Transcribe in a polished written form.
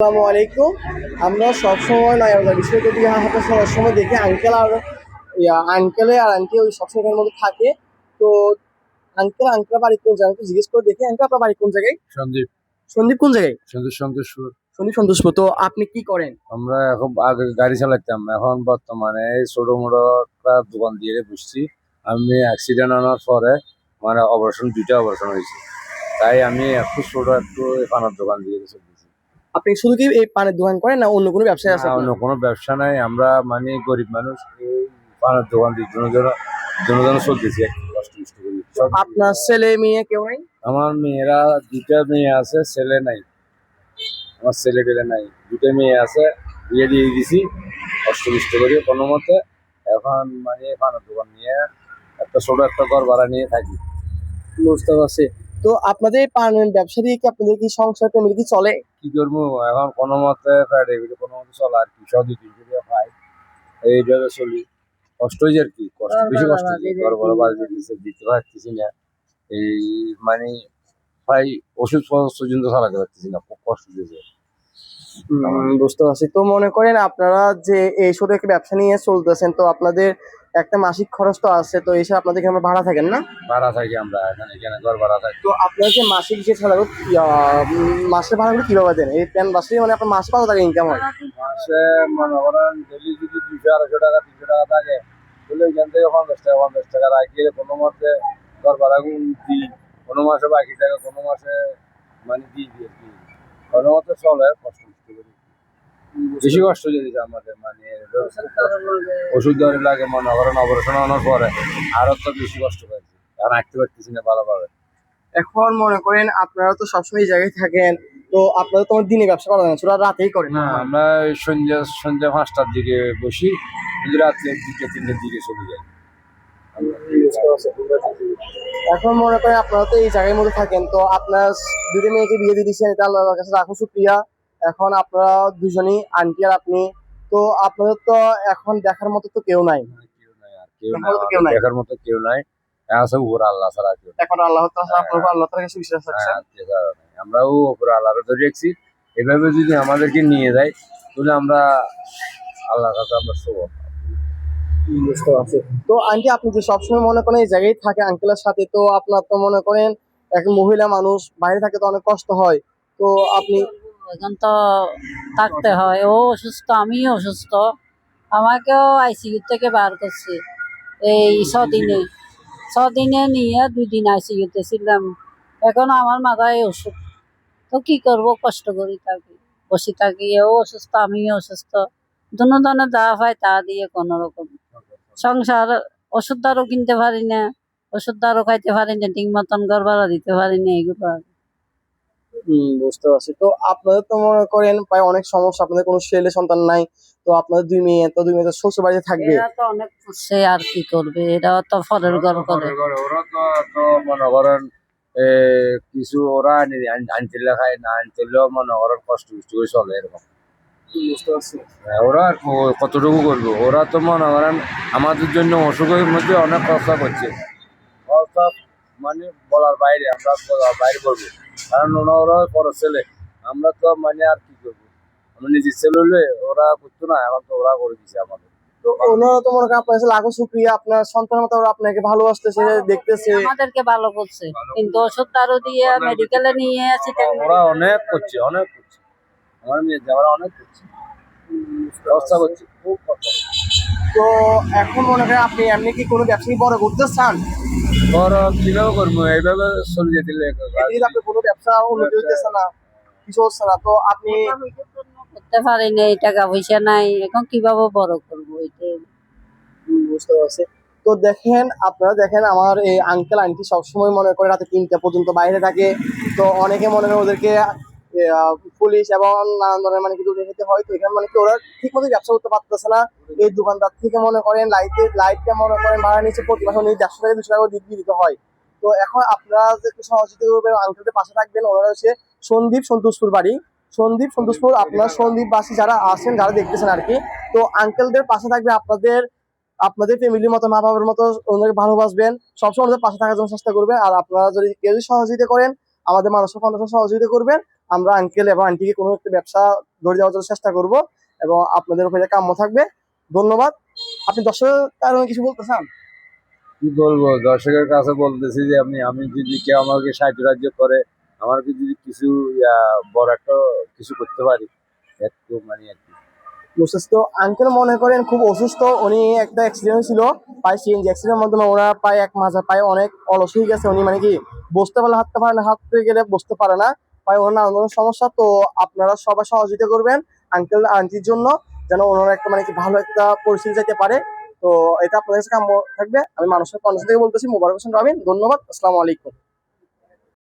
আসসালামু আলাইকুম। আমরা সবসময় নয়াবাজার বিশ্ববিদ্যালয় থেকে হাঁটার সময় দেখি আঙ্কেল আর আঙ্কেলে আর আন্টি ওই সবসময় এখানের মধ্যে থাকে। তো আঙ্কেল বাড়ি কোন জায়গায় একটু জিজ্ঞেস করে দেখি। আঙ্কেল আপনার বাড়ি কোন জায়গায়? সন্দীপ। সন্দীপ কোন জায়গায়? সন্তোষপুর। সন্দীপ সন্তোষপুর। তো আপনি কি করেন? আমরা এখন আগে গাড়ি চালাতাম, এখন বর্তমানে এই ছোট মোটো একটা দোকান দিয়ে বসছি। আমি অ্যাক্সিডেন্ট আনার পরে মানে দুইটা অপারেশন হয়েছে, তাই আমি একটু পানার দোকান দিয়ে চলতেছি। আপনি শুধু কি এই পানের দোকান করেন না অন্য কোনো ব্যবসায় আছে না, আপনার? অন্য কোনো ব্যবসা নাই। আমরা মানে গরিব মানুষ, এই পানার দোকান দিয়ে জন্য চলতেছি একটু কষ্ট কষ্ট করি। আপনার ছেলে মেয়ে কেউ নেই? আমার মেয়েরা দুইটা মেয়ে আছে, ছেলে নাই। আমার ছেলে পেলে নাই, দুটো মেয়ে আছে, বিয়ে দিয়ে দিছি কষ্ট কষ্ট করি কোনো মতে। এখন মানে পানের দোকান নিয়ে ছোট একটা ঘর ভাড়া নিয়ে থাকি। বুঝতে পারছি। তো আপনাদের এই পানের ব্যবসা দিয়ে কি আপনাদের কি সংসার ফ্যামিলি কি চলে? কি করবো এখন কোনো মতে কোনো মতে চলা আর কি, সব দুই তিনশো টাকা পাই, এইভাবে চলি। কষ্ট হয়েছে আর কি, বেশি কষ্ট হয়েছে। ঘর ভাড়া বাড়ি দিতে পারতেছি না। এই মানে প্রায় ওষুধ পর্যন্ত চালাতে পারতেছি না, খুব কষ্ট হয়েছে। বুঝতে পারছি। তো মনে করেন আপনারা যে এই ছোট একটা ব্যবসা নিয়ে চলতেছেন, তো আপনাদের একটা মাসিক খরচ তো আছে, তো এসে আপনাদের এখানে ভাড়া থাকেন না? ভাড়া থাকি আমরা, এখানে ঘর ভাড়া থাকি। তো আপনার যে মাসিক যে ছাড়া মাসের ভাড়াগুলো কিভাবে দেন? এই প্যান বাসে মানে আপনার মাসে কত টাকা ইনকাম হয়? মাসে মনে করেন ডেলি যদি 200 250 টাকা 300 টাকা থাকে, তাহলে এখান থেকে 50 টাকা রাখি কোনো মাসে ঘর ভাড়া দিই। কোনো মাসে বাকি টাকা কোনো মাসে মানে দিই আর কি। কোনো মতে চলে, কষ্ট করতে করি। বেশি কষ্ট যদি আমাদের মানে ওষুধ ধরে লাগে, মনে করেন অপারেশন আনার পরে আরো তো বেশি কষ্ট পাইছি, কারণ হাঁটতে পারতেছি না ভালোভাবে। এখন মনে করেন আপনারা তো সবসময় এই জায়গায় থাকেন, তো আপনারা তো দিনে ব্যবসা করা যায় না, ওরা রাতেই করেন না, না? আমরা সন্ধ্যা 5টার দিকে বসি, রাত্রে 2টা 3টার দিকে চলে যাই। এখন মনে করেন আপনারা তো এই জায়গার মধ্যে থাকেন, তো আপনার দুটো মেয়েকে বিয়ে দিয়ে দিচ্ছেন, এটা আল্লাহর কাছে রাখো শুকরিয়া। এখন আপনারা দুজনই আন্টি আর আপনি, তো আপনাদের তো এখন দেখার মতো তো কেউ নাই। কেউ নাই, আর কেউ দেখার নাই, মতো কেউ নাই। দেখার মতো কেউ নাই। আছে উপর আল্লাহ ছাড়া কেউ নাই। এখন আল্লাহ তাআলা আপনার উপর আল্লাহ তাআলার কাছে বিশ্বাস রাখছেন। আর কেউ ছাড়া নাই। আমরাও উপর আল্লাহর ধরে রাখছি। এভাবে যদি আমাদেরকে নিয়ে যায়, তাহলে আমরা আল্লাহর কাছে আমরা সব। বুঝতে পারছি। তো আন্টি আপনি যে সবসময় মনে করেন এই জায়গায় থাকে আঙ্কেলের সাথে, তো আপনার তো মনে করেন এক মহিলা মানুষ বাইরে থাকে তো অনেক কষ্ট হয়, তো আপনি এখন তো থাকতে হয়। ও অসুস্থ, আমিও অসুস্থ। আমাকেও আইসিইউ থেকে বার করছে এই ছদিনে নিয়ে 2 দিন আইসিইউতে ছিলাম। এখন আমার মাথায় ওষুধ, তো কি করব, কষ্ট করি থাকি, বসে থাকি। ও অসুস্থ, আমিও অসুস্থ। দুজনে যা পাই তা দিয়ে কোনো রকম সংসার। ওষুধ দ্বারও কিনতে পারি না, ওষুধ দ্বারও খাইতে পারি না, ঠিক মতন ঘর ভাড়া দিতে পারি না, এগুলো আর কি। বুঝতে পারছি। তো আপনাদের তো মনে করেন প্রায় অনেক সমস্যা, আপনাদের কোনো ছেলে সন্তান নাই, তো আপনাদের দুই মেয়ে তো শ্বশুর বাড়িতে থাকবে। এরা তো অনেক করছে, আর কি করবে, এরাও তো ফরের ঘর করে। ওরা তো মনে করেন এ, কিছু ওরা আনতেলে খায়, না আনতেলেও মনে করেন কষ্ট কষ্ট করে চলে এরকম। বুঝতে পারছি। ওরা আর কতটুকু করবো, ওরা তো মনে করেন আমাদের জন্য অসুখের মধ্যে অনেক খরচা করছে। খরচা মানে বলার বাইরে, আমরা বলার বাইরে করবো, কারণ ওরা বড় ছেলে। আমরা তো মানে আর কি করবো, আমরা নিজের ছেলে হলে ওরা করতো না, এখন তো ওরা করে দিচ্ছে আমাদের। তো ওনারা তো মনে করেন আপনার কাছে লাখো শুকরিয়া, আপনার সন্তানের মতো ওরা আপনাকে ভালোবাসতেছে, দেখতেছে। আমাদেরকে ভালো করছে, কিন্তু ওষুধ দারু দিয়ে মেডিকেলে নিয়ে আসি। ওরা অনেক করছে, অনেক করছে। আমার মেয়ে যাওয়ারা অনেক করছে, খরচা করছে, খুব খরচা করছে। তো এখন মনে করেন আপনি এমনি কি কোনো ব্যবসা বড় করতে চান? ওরা কিভাবে করবো, এইভাবে চলে যেতে যদি আপনি কোনো ব্যবসা উন্নতি হইতেছে না, কিছু হচ্ছে না, তো আপনি করতে পারি না, টাকা পয়সা নাই, এখন কিভাবে বড় করবো এটাই। বুঝতে পারছি। তো দেখেন আপনারা দেখেন আমার এই আঙ্কেল আন্টি সবসময় মনে করে রাতে 3টা পর্যন্ত বাইরে থাকে। তো অনেকে মনে করে ওদেরকে পুলিশ এবং নানান ধরনের মানে কিছু রেখেতে হয়, তো এখানে মানে কি ওরা ঠিক মতো ব্যবসা করতে পারতেছে না। এই দোকানদার থেকে মনে করেন লাইটটা মনে করেন ভাড়া নিচ্ছে প্রতি মাসে 150 থেকে 200 টাকা দিয়ে দিতে হয়। তো এখন আপনারা যে একটু সহযোগিতা করবেন, আঙ্কেলদের পাশে থাকবেন। ওনারা হচ্ছে সন্দীপ সন্তোষপুর বাড়ি, সন্দীপ সন্তোষপুর। আপনার সন্দীপবাসী যারা আছেন, যারা দেখতেছেন আর কি, তো আঙ্কেলদের পাশে থাকবে, আপনাদের আপনাদের ফ্যামিলির মতো, মা বাবার মতো ওনাকে ভালোবাসবেন, সবসময় ওদের পাশে থাকার জন্য চেষ্টা করবেন। আর আপনারা যদি কেউ সহযোগিতা করেন, আমাদের মানুষের ফাউন্ডেশন সহযোগিতা করবেন, আমরা আঙ্কেল এবং আন্টিকে কোনো একটা ব্যবসা ধরে দেওয়ার জন্য চেষ্টা করব এবং আপনাদের উপরে কাম্য থাকবে। ধন্যবাদ। আপনি দর্শকের কারণে কিছু বলতে চান? কি বলবো, দর্শকের কাছে বলতেছি যে আমি যদি কেউ আমাকে সাহায্য করে, আমাকে যদি কিছু বড় একটা কিছু করতে পারি, একটু মানে আর কি। অসুস্থ আঙ্কেল মনে করেন খুব অসুস্থ, উনি একটা অ্যাক্সিডেন্ট ছিল পায়ে, সিএনজি অ্যাক্সিডেন্টের মাধ্যমে ওনার পায়ে এক মাঝে পায়ে অনেক অলস হয়ে গেছে। উনি মানে কি বসতে পারলে হাঁটতে পারে না, হাঁটতে গেলে বসতে পারে না, পায়ে ওনার নানান ধরনের সমস্যা। তো আপনারা সবাই সহযোগিতা করবেন আঙ্কেল আন্টির জন্য, যেন ওনারা একটা মানে কি ভালো একটা পরিস্থিতি যেতে পারে। তো এটা আপনাদের কাছে কাম্য থাকবে। আমি মানুষের কন্যাশ থেকে বলতেছি, মোবারক হোসেন রামিন। ধন্যবাদ। আসসালামু আলাইকুম।